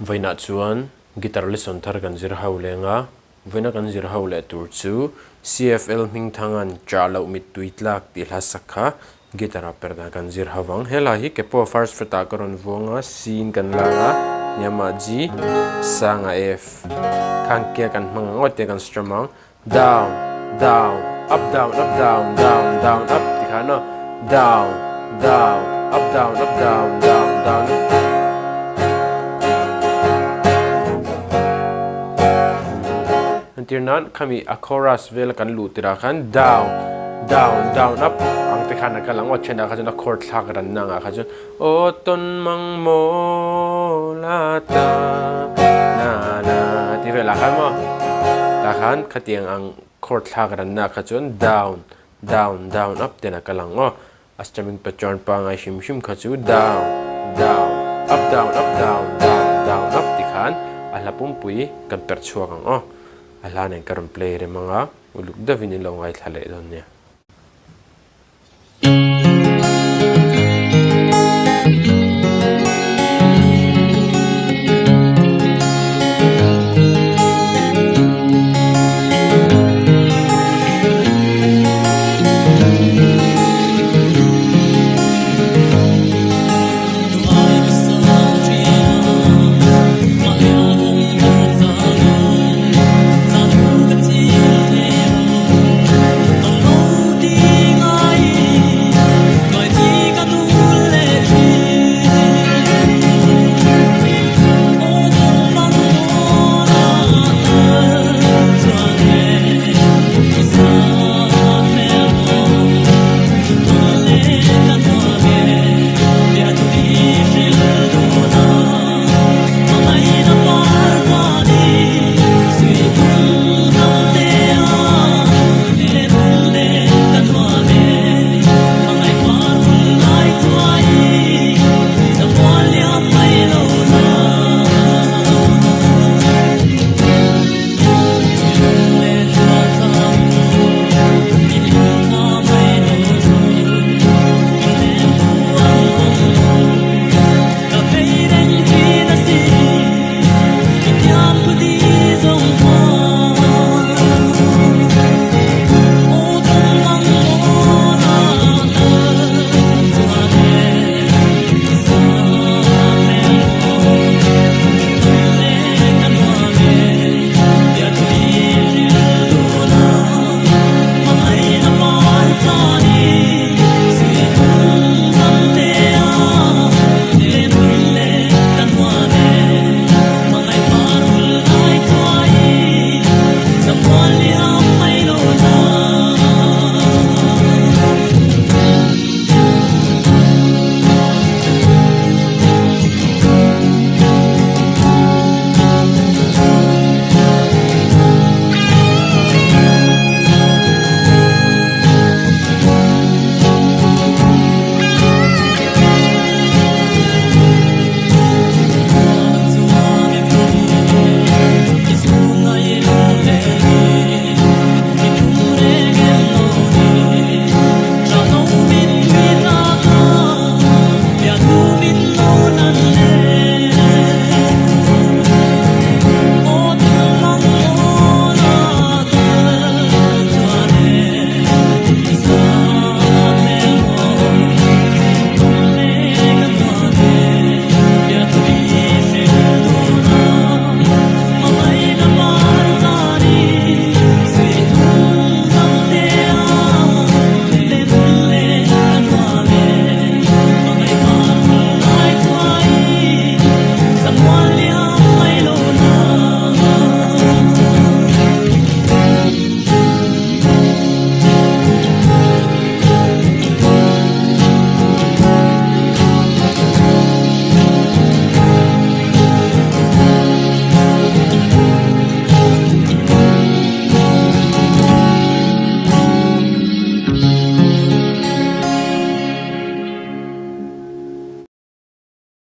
Vaina chuan guitar lesson thar kan zir ho lenga vaina kan zir ho le tur chu CFL ming thangan charlo mit tuitlak ti hla sakha guitar perda kan zir hawang hela hi kepo first freta karon vonga sin kan langa nyama g sanga f kan ke kan hmang ngote kan strumang down down up down up down down down up ti khano down down up down up down down down Tirnan kami a chorus vel kan lu tira kan down down down up ang te khana kalang wa chena kha jana chord thak ran na nga kha ju o ton mang mo la ta na na ti vela kha mo ta khan khatiang ang chord thak ran na kha chun down down down up te na kalang o astrumming pattern pa ngai shim shim kha chu down down up down up down down down up ti khan alapum pui kan per chuak ang o Alana karon play re mga uluk da vinilong ay thale don niya